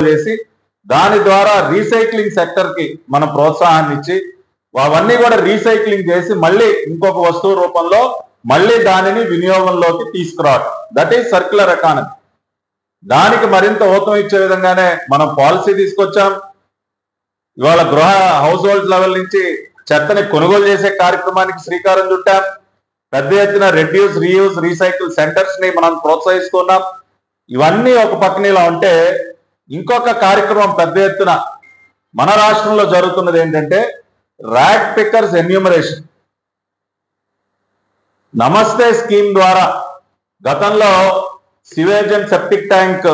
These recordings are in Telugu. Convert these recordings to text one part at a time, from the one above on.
చేసి దాని ద్వారా రీసైక్లింగ్ సెక్టర్ కి మనం ప్రోత్సాహాన్ని ఇచ్చి అవన్నీ కూడా రీసైక్లింగ్ చేసి మళ్ళీ ఇంకొక వస్తువు రూపంలో మళ్ళీ దానిని వినియోగంలోకి తీసుకురావడం, దట్ ఈస్ సర్క్యులర్ ఎకానమీ. దానికి మరింత ఊతం ఇచ్చే విధంగానే మనం పాలసీ తీసుకొచ్చాం. ఇవాళ హౌస్ హోల్డ్ లెవెల్ నుంచి చెత్తని కొనుగోలు చేసే కార్యక్రమానికి శ్రీకారం చుట్టాం. పెద్ద ఎత్తున రెడ్యూస్, రీయూజ్, రీసైకిల్ సెంటర్స్ ని మనం ప్రోత్సహిస్తున్నాం. ఇవన్నీ ఒక పక్కన ఇలా ఉంటే ఇంకొక కార్యక్రమం పెద్ద ఎత్తున మన రాష్ట్రంలో జరుగుతున్నది ఏంటంటే ర్యాక్ పిక్కర్స్ ఎన్యూమరేషన్. నమస్తే స్కీమ్ ద్వారా గతంలో sewage and septic tank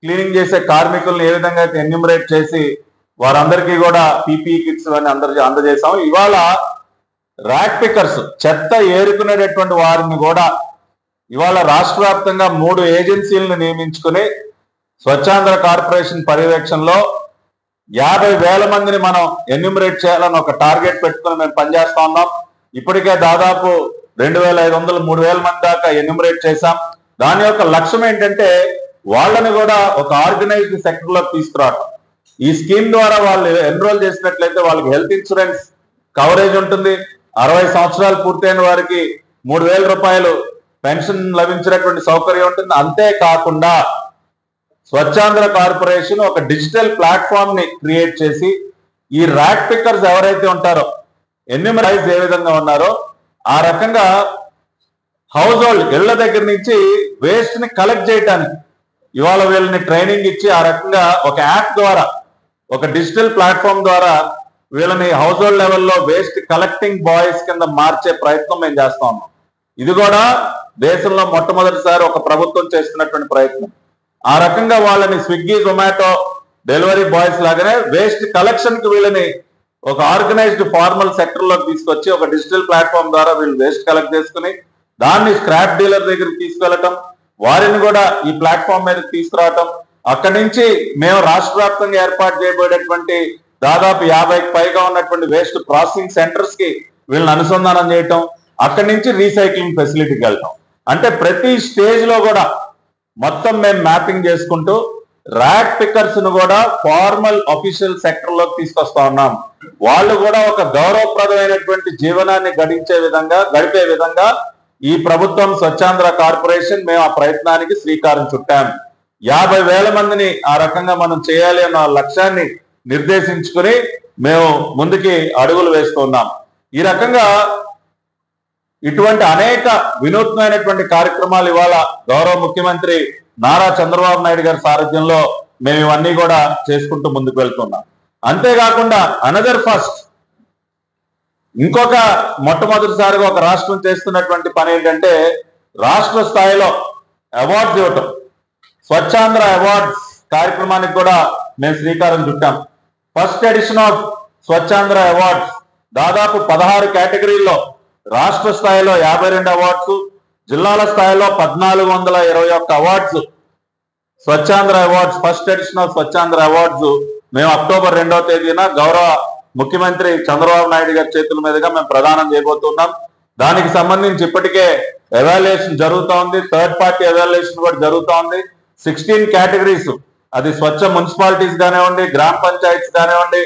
cleaning చేసే కార్మికులను ఏ విధంగా అయితే ఎన్యూమరేట్ చేసి వారందరికీ కూడా పీపీఈ కిట్స్ అని అందజేసాం. ఇవాళ ర్యాక్ పిక్కర్స్ చెత్త ఏరుకునేటటువంటి వారిని కూడా ఇవాళ రాష్ట్ర వ్యాప్తంగా 3 ఏజెన్సీలను నియమించుకుని స్వచ్ఛాంధ్ర కార్పొరేషన్ పర్యవేక్షణలో 50,000 మందిని మనం ఎన్యూమరేట్ చేయాలని ఒక టార్గెట్ పెట్టుకుని మేము పనిచేస్తా ఉన్నాం. ఇప్పటికే దాదాపు 2,500, 3,000 మంది దాకా ఎన్యూమరేట్ చేశాం. దాని యొక్క లక్ష్యం ఏంటంటే వాళ్ళని కూడా ఒక ఆర్గనైజ్డ్ సెక్టర్ లోకి తీసుకురావడం. ఈ స్కీమ్ ద్వారా వాళ్ళు ఎన్రోల్ చేసినట్లయితే వాళ్ళకి హెల్త్ ఇన్సూరెన్స్ కవరేజ్ ఉంటుంది. 60 సంవత్సరాలు పూర్తయిన వారికి 3,000 రూపాయలు పెన్షన్ లభించినటువంటి సౌకర్యం ఉంటుంది. అంతేకాకుండా స్వచ్ఛాంధ్ర కార్పొరేషన్ ఒక డిజిటల్ ప్లాట్ఫామ్ ని క్రియేట్ చేసి ఈ ర్యాక్ పిక్కర్స్ ఎవరైతే ఉంటారో ఎన్యూమరైజ్ ఏ విధంగా ఉన్నారో ఆ రకంగా హౌస్ హోల్డ్ ఇళ్ల దగ్గర నుంచి వేస్ట్ ని కలెక్ట్ చేయడానికి ఇవాళ వీళ్ళని ట్రైనింగ్ ఇచ్చి ఆ రకంగా ఒక యాప్ ద్వారా, ఒక డిజిటల్ ప్లాట్ఫామ్ ద్వారా వీళ్ళని హౌస్ హోల్డ్ లెవెల్లో వేస్ట్ కలెక్టింగ్ బాయ్స్ కింద మార్చే ప్రయత్నం మేము చేస్తా ఉన్నాం. ఇది కూడా దేశంలో మొట్టమొదటిసారి ఒక ప్రభుత్వం చేస్తున్నటువంటి ప్రయత్నం. ఆ రకంగా వాళ్ళని స్విగ్గీ, జొమాటో డెలివరీ బాయ్స్ లాగానే వేస్ట్ కలెక్షన్ కి వీళ్ళని ఒక ఆర్గనైజ్డ్ ఫార్మల్ సెక్టర్ లోకి తీసుకొచ్చి ఒక డిజిటల్ ప్లాట్ఫామ్ ద్వారా వీళ్ళు వేస్ట్ కలెక్ట్ చేసుకుని దాన్ని స్క్రాప్ డీలర్ దగ్గరికి తీసుకెళ్లటం, వారిని కూడా ఈ ప్లాట్ఫామ్ మీద తీసుకురావటం. అక్కడి నుంచి మేము రాష్ట్ర వ్యాప్తంగా ఏర్పాటు చేయబడేటువంటి దాదాపు 50కి పైగా ఉన్నటువంటి వేస్ట్ ప్రాసెసింగ్ సెంటర్స్ కి వీళ్ళని అనుసంధానం చేయటం, అక్కడి నుంచి రీసైక్లింగ్ ఫెసిలిటీకి వెళ్ళటం. అంటే ప్రతి స్టేజ్ లో కూడా మొత్తం మేము మ్యాపింగ్ చేసుకుంటూ ర్యాక్ పిక్కర్స్ ను కూడా ఫార్మల్ అఫీషియల్ సెక్టర్ లోకి తీసుకొస్తా ఉన్నాం. వాళ్ళు కూడా ఒక గౌరవప్రదమైనటువంటి జీవనాన్ని గడిపే విధంగా ఈ ప్రభుత్వం స్వచ్ఛాంధ్ర కార్పొరేషన్ మేము ఆ ప్రయత్నానికి శ్రీకారం చుట్టాం. 50,000 మందిని ఆ రకంగా మనం చేయాలి అన్న లక్ష్యాన్ని నిర్దేశించుకుని మేము ముందుకి అడుగులు వేస్తున్నాం. ఈ రకంగా ఇటువంటి అనేక వినూత్నమైనటువంటి కార్యక్రమాలు ఇవాళ గౌరవ ముఖ్యమంత్రి నారా చంద్రబాబు నాయుడు గారి సారథ్యంలో మేము ఇవన్నీ కూడా చేసుకుంటూ ముందుకు వెళ్తున్నాం. అంతేకాకుండా అనదర్ ఫస్ట్ ఇంకొక మొట్టమొదటిసారిగా ఒక రాష్ట్రం చేస్తున్నటువంటి పని ఏంటంటే రాష్ట్ర స్థాయిలో అవార్డ్స్ ఇవ్వటం. స్వచ్ఛాంధ్ర అవార్డ్స్ కార్యక్రమానికి కూడా మేము శ్రీకారం చుట్టాం. First edition of Swachhandhra awards దాదాపు 16 కేటగిరీల్లో రాష్ట్ర స్థాయిలో 52 అవార్డ్స్, జిల్లాల స్థాయిలో 1,421 awards, Swachhandhra awards first edition of Swachhandhra awards మేము అక్టోబర్ 2వ తేదీన గౌరవ ముఖ్యమంత్రి చంద్రబాబు నాయుడు గారి చేతుల మీదుగా మేము ప్రదానం చేయబోతున్నాం. దానికి సంబంధించి ఇప్పటికే ఎవాల్యుయేషన్ జరుగుతూ ఉంది, థర్డ్ పార్టీ ఎవాల్యుయేషన్ కూడా జరుగుతూ ఉంది. 16 కేటగిరీస్, అది స్వచ్ఛ మున్సిపాలిటీస్ కానివ్వండి, గ్రామ పంచాయతీస్ కానివ్వండి,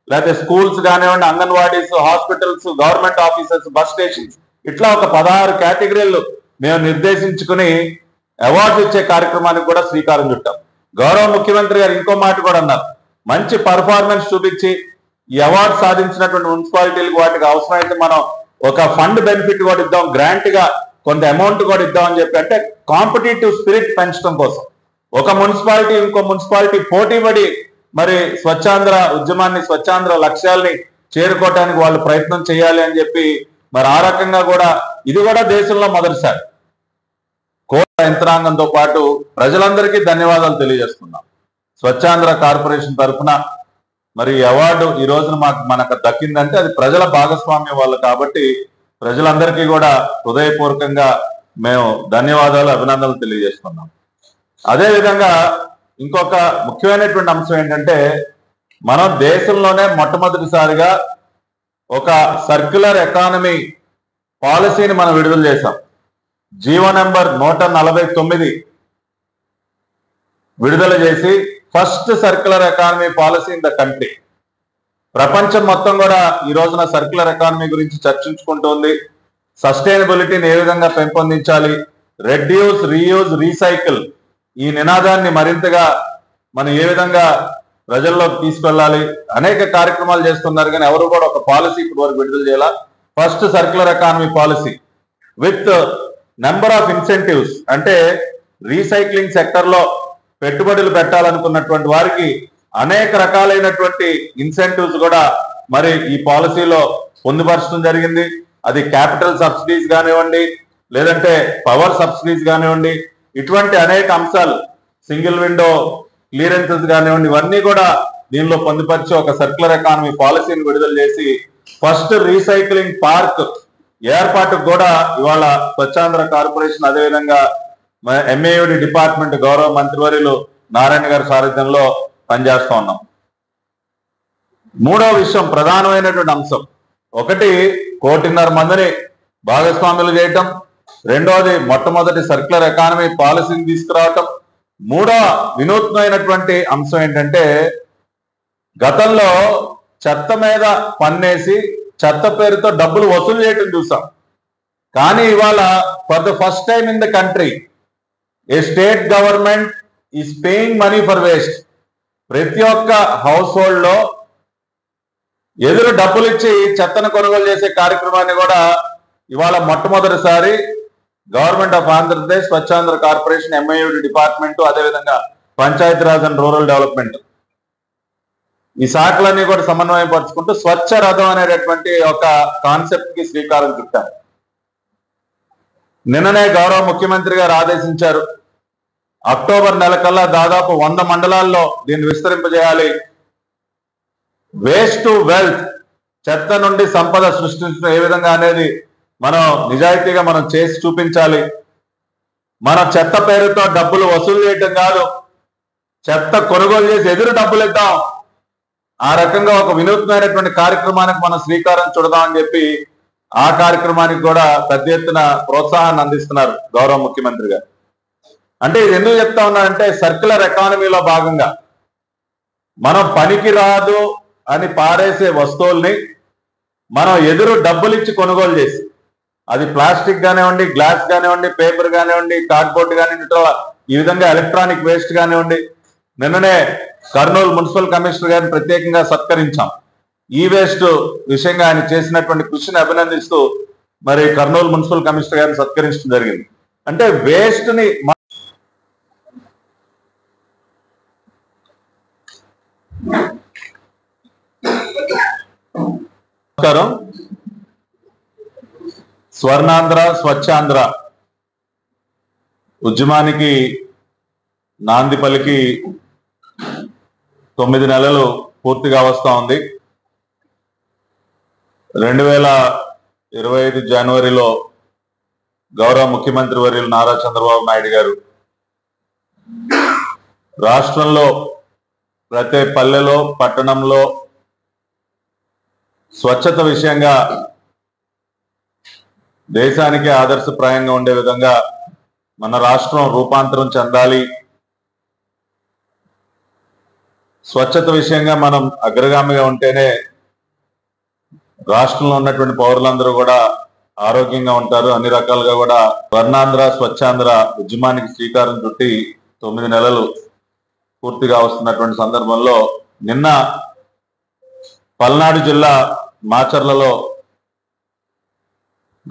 లేకపోతే స్కూల్స్ కానివ్వండి, anganwadis, hospitals, government offices, bus stations, ఇట్లా ఒక 16 కేటగిరీలు మేము నిర్దేశించుకుని అవార్డు ఇచ్చే కార్యక్రమానికి కూడా శ్రీకారం చుట్టాం. గౌరవ ముఖ్యమంత్రి గారు ఇంకో మాట కూడా అన్నారు, మంచి పర్ఫార్మెన్స్ చూపించి ఈ అవార్డు సాధించినటువంటి మున్సిపాలిటీలకు వాటికి అవసరమైతే మనం ఒక ఫండ్ బెనిఫిట్ కూడా ఇద్దాం, గ్రాంట్ గా కొంత అమౌంట్ కూడా ఇద్దాం అని చెప్పి, అంటే కాంపిటేటివ్ స్పిరిట్ పెంచడం కోసం ఒక మున్సిపాలిటీ ఇంకో మున్సిపాలిటీ పోటీపడి మరి స్వచ్ఛాంధ్ర ఉద్యమాన్ని, స్వచ్ఛాంధ్ర లక్ష్యాల్ని చేరుకోవటానికి వాళ్ళు ప్రయత్నం చేయాలి అని చెప్పి మరి ఆ రకంగా కూడా ఇది కూడా దేశంలో మొదటిసారి. కోట యంత్రాంగంతో పాటు ప్రజలందరికీ ధన్యవాదాలు తెలియజేస్తున్నాం. స్వచ్ఛాంధ్ర కార్పొరేషన్ తరఫున మరి అవార్డు ఈ రోజున మనకు దక్కిందంటే అది ప్రజల భాగస్వామ్యం వల్ల, కాబట్టి ప్రజలందరికీ కూడా హృదయపూర్వకంగా మేము ధన్యవాదాలు, అభినందనలు తెలియజేస్తున్నాం. అదేవిధంగా ఇంకొక ముఖ్యమైనటువంటి అంశం ఏంటంటే మనం దేశంలోనే మొట్టమొదటిసారిగా ఒక సర్క్యులర్ ఎకానమీ పాలసీని మనం విడుదల చేశాం. జీవో నెంబర్ 149 విడుదల చేసి first circular economy policy in the country. ప్రపంచం మొత్తం కూడా ఈ రోజున సర్క్యులర్ ఎకానమీ గురించి చర్చించుకుంటోంది. సస్టైనబిలిటీని ఏ విధంగా పెంపొందించాలి, రెడ్యూస్, రీయూజ్, రీసైకిల్ ఈ నినాదాన్ని మరింతగా మనం ఏ విధంగా ప్రజల్లోకి తీసుకెళ్ళాలి, అనేక కార్యక్రమాలు చేస్తున్నారు. కానీ ఎవరు కూడా ఒక పాలసీ ఇప్పటి వరకు విడుదల చేయాల. First circular economy policy with number of incentives, అంటే రీసైక్లింగ్ సెక్టర్ లో పెట్టుబడులు పెట్టాలనుకున్నటువంటి వారికి అనేక రకాలైనటువంటి ఇన్సెంటివ్స్ కూడా మరి ఈ పాలసీలో పొందుపరచడం జరిగింది. అది క్యాపిటల్ సబ్సిడీస్ కానివ్వండి, లేదంటే పవర్ సబ్సిడీస్ కానివ్వండి, ఇటువంటి అనేక అంశాలు, సింగిల్ విండో క్లియరెన్సెస్ కానివ్వండి, ఇవన్నీ కూడా దీనిలో పొందుపరిచి ఒక సర్క్యులర్ ఎకానమీ పాలసీని విడుదల చేసి ఫస్ట్ రీసైక్లింగ్ పార్క్ ఏర్పాటుకు కూడా ఇవాళ స్వచ్ఛాంధ్ర కార్పొరేషన్, అదేవిధంగా ఎంఏయుడి డిపార్ట్మెంట్ గౌరవ మంత్రివర్యులు నారాయణ గారి సారథ్యంలో పనిచేస్తా ఉన్నాం. మూడో విషయం, ప్రధానమైనటువంటి అంశం, ఒకటి 1.5 కోటి మందిని భాగస్వాములు చేయటం, రెండోది మొట్టమొదటి సర్క్యులర్ ఎకానమీ పాలసీని తీసుకురావటం, మూడో వినూత్నమైనటువంటి అంశం ఏంటంటే గతంలో చెత్త మీద పన్నేసి చెత్త పేరుతో డబ్బులు వసూలు చేయటం చూసాం. కానీ ఇవాళ for the first time in the country A state government is paying money for waste. ప్రతి ఒక్క హౌస్ హోల్డ్ లో ఎదురు డబ్బులు ఇచ్చి చెత్తను కొనుగోలు చేసే కార్యక్రమాన్ని కూడా ఇవాళ మొట్టమొదటిసారి government of Andhra Pradesh, Swachhandhra corporation, MIUD department, అదేవిధంగా పంచాయతీరాజ్ అండ్ రూరల్ డెవలప్మెంట్ ఈ శాఖలన్నీ కూడా సమన్వయం పరుచుకుంటూ స్వచ్ఛ రథం అనేటటువంటి ఒక కాన్సెప్ట్ కి శ్రీకారం చుట్టారు. నిన్ననే గౌరవ ముఖ్యమంత్రి గారు ఆదేశించారు, అక్టోబర్ నెల కల్లా దాదాపు 100 మండలాల్లో దీన్ని విస్తరింపజేయాలి. వేస్ట్ టు వెల్త్, చెత్త నుండి సంపద సృష్టించడం ఏ విధంగా అనేది మనం నిజాయితీగా మనం చేసి చూపించాలి. మన చెత్త పేరుతో డబ్బులు వసూలు చేయటం కాదు, చెత్త కొనుగోలు చేసి ఎదురు డబ్బులు ఇద్దాం. ఆ రకంగా ఒక వినూత్నమైనటువంటి కార్యక్రమానికి మనం శ్రీకారం చుడదామని చెప్పి ఆ కార్యక్రమానికి కూడా పెద్ద ఎత్తున ప్రోత్సాహాన్ని అందిస్తున్నారు గౌరవ ముఖ్యమంత్రి గారు. అంటే ఇది ఎందుకు చెప్తా ఉన్నానంటే సర్క్యులర్ ఎకానమీలో భాగంగా మనం పనికి రాదు అని పారేసే వస్తువుల్ని మనం ఎదురు డబ్బులు ఇచ్చి కొనుగోలు చేసి, అది ప్లాస్టిక్ కానివ్వండి, గ్లాస్ కానివ్వండి, పేపర్ కానివ్వండి, కార్డ్బోర్డ్ కానివ్వండి, ఈ విధంగా ఎలక్ట్రానిక్ వేస్ట్ కానివ్వండి. నిన్ననే కర్నూలు మున్సిపల్ కమిషనర్ గారిని ప్రత్యేకంగా సత్కరించాం. ఈ వేస్ట్ విషయంగా ఆయన చేసినటువంటి కృషిని అభినందిస్తూ మరి కర్నూలు మున్సిపల్ కమిషనర్ గారిని సత్కరించడం జరిగింది. అంటే వేస్ట్ ని నమస్కారం. స్వర్ణాంధ్ర, స్వచ్ఛాంధ్ర ఉద్యమానికి నాంది పలికి 9 నెలలు పూర్తిగా వస్తా ఉంది. 2025 జనవరిలో గౌరవ ముఖ్యమంత్రి వర్యులు నారా చంద్రబాబు నాయుడు గారు రాష్ట్రంలో ప్రతి పల్లెలో, పట్టణంలో స్వచ్ఛత విషయంగా దేశానికే ఆదర్శప్రాయంగా ఉండే విధంగా మన రాష్ట్రం రూపాంతరం చెందాలి, స్వచ్ఛత విషయంగా మనం అగ్రగామిగా ఉంటేనే రాష్ట్రంలో ఉన్నటువంటి పౌరులందరూ కూడా ఆరోగ్యంగా ఉంటారు, అన్ని రకాలుగా కూడా స్వర్ణాంధ్ర, స్వచ్ఛాంధ్ర ఉద్యమానికి శ్రీకారం చుట్టి 9 నెలలు పూర్తిగా వస్తున్నటువంటి సందర్భంలో నిన్న పల్నాడు జిల్లా మాచర్లలో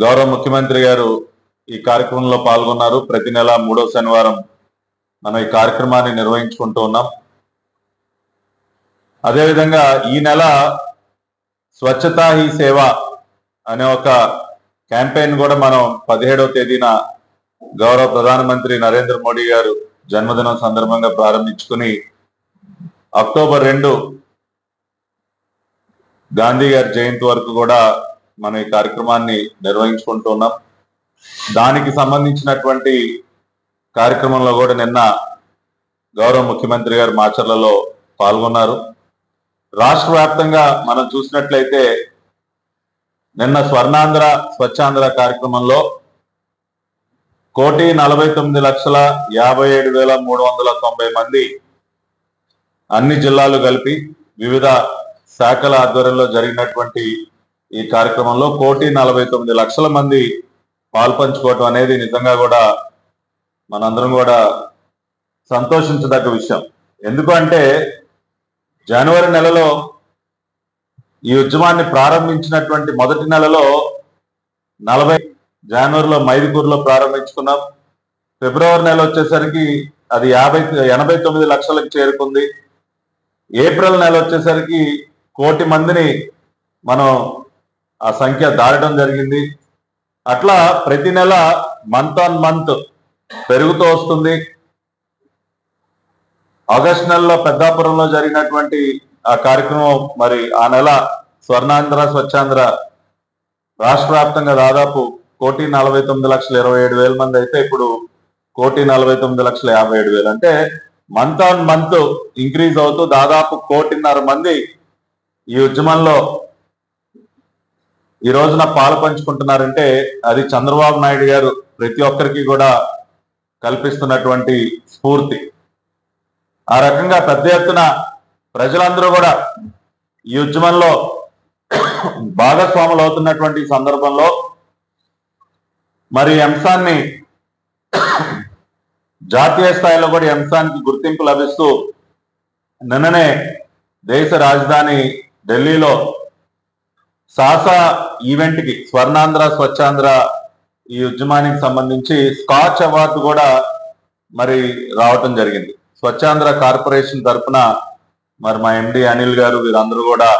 గౌరవ ముఖ్యమంత్రి గారు ఈ కార్యక్రమంలో పాల్గొన్నారు. ప్రతి నెల 3వ శనివారం మనం ఈ కార్యక్రమాన్ని నిర్వహించుకుంటూ ఉన్నాం. అదేవిధంగా ఈ నెల స్వచ్ఛతా హీ సేవ అనే ఒక క్యాంపెయిన్ కూడా మనం 17వ తేదీన గౌరవ ప్రధానమంత్రి నరేంద్ర మోడీ గారు జన్మదినం సందర్భంగా ప్రారంభించుకుని అక్టోబర్ 2 గాంధీ గారి జయంతి వరకు కూడా మనం ఈ కార్యక్రమాన్ని నిర్వహించుకుంటూ ఉన్నాం. దానికి సంబంధించినటువంటి కార్యక్రమంలో కూడా నిన్న గౌరవ ముఖ్యమంత్రి గారు మాచర్లలో పాల్గొన్నారు. రాష్ట్ర వ్యాప్తంగా మనం చూసినట్లయితే నిన్న స్వర్ణాంధ్ర, స్వచ్ఛాంధ్ర కార్యక్రమంలో 1,49,57,390 మంది అన్ని జిల్లాలు కలిపి వివిధ శాఖల ఆధ్వర్యంలో జరిగినటువంటి ఈ కార్యక్రమంలో 1,49,00,000 మంది పాల్పంచుకోవటం అనేది నిజంగా కూడా మనందరం కూడా సంతోషించదగ్గ విషయం. ఎందుకంటే జనవరి నెలలో ఈ ఉద్యమాన్ని ప్రారంభించినటువంటి మొదటి నెలలో 40 జనవరిలో మైదుకూరులో ప్రారంభించుకున్నాం. ఫిబ్రవరి నెల వచ్చేసరికి అది 89 లక్షలకు చేరుకుంది. ఏప్రిల్ నెల వచ్చేసరికి 1,00,000 మందిని మనం ఆ సంఖ్య దాటడం జరిగింది. అట్లా ప్రతి నెల మంత్ ఆన్ మంత్ పెరుగుతూ వస్తుంది. ఆగస్టు నెలలో పెద్దాపురంలో జరిగినటువంటి ఆ కార్యక్రమం మరి ఆ నెల స్వర్ణాంధ్ర స్వచ్ఛాంధ్ర రాష్ట్ర వ్యాప్తంగా దాదాపు 1,49,27,000 మంది అయితే ఇప్పుడు 1,49,57,000 అంటే మంత్ ఆన్ మంత్ ఇంక్రీజ్ అవుతూ దాదాపు 1,50,00,000 మంది ఈ ఉద్యమంలో ఈ రోజున పాలు పంచుకుంటున్నారంటే అది చంద్రబాబు నాయుడు గారు ప్రతి ఒక్కరికి కూడా కల్పిస్తున్నటువంటి స్ఫూర్తి. ఆ రకంగా పెద్ద ఎత్తున ప్రజలందరూ కూడా ఈ ఉద్యమంలో భాగస్వాములు అవుతున్నటువంటి సందర్భంలో మరి అంశాన్ని జాతీయ స్థాయిలో కూడా ఈ అంశానికి గుర్తింపు లభిస్తూ నిన్ననే దేశ రాజధాని ఢిల్లీలో సాసా ఈవెంట్ కి స్వర్ణాంధ్ర స్వచ్ఛాంధ్ర ఈ ఉద్యమానికి సంబంధించి స్కాచ్ అవార్డు కూడా మరి రావటం జరిగింది. స్వచ్ఛాంధ్ర కార్పొరేషన్ తరఫున మరి మా ఎండి అనిల్ గారు వీరందరూ కూడా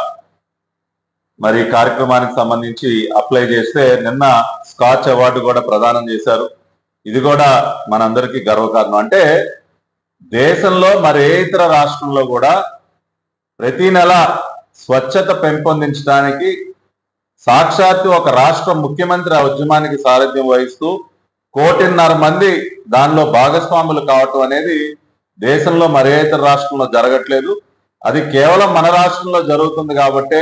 మరి ఈ కార్యక్రమానికి సంబంధించి అప్లై చేస్తే నిన్న స్కాచ్ అవార్డు కూడా ప్రదానం చేశారు. ఇది కూడా మనందరికీ గర్వకారణం. అంటే దేశంలో మరి ఏ ఇతర రాష్ట్రంలో కూడా ప్రతి నెల స్వచ్ఛత పెంపొందించడానికి సాక్షాత్తు ఒక రాష్ట్ర ముఖ్యమంత్రి ఆ ఉద్యమానికి సారథ్యం వహిస్తూ 1,50,00,000 మంది దానిలో భాగస్వాములు కావటం అనేది దేశంలో మరే ఇతర రాష్ట్రంలో జరగట్లేదు. అది కేవలం మన రాష్ట్రంలో జరుగుతుంది కాబట్టే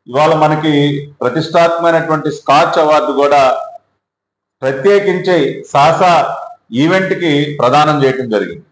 ఇవాళ మనకి ప్రతిష్టాత్మకమైనటువంటి స్కాచ్ అవార్డు కూడా ప్రత్యేకించి సాసా ఈవెంట్ కి ప్రదానం చేయడం జరిగింది.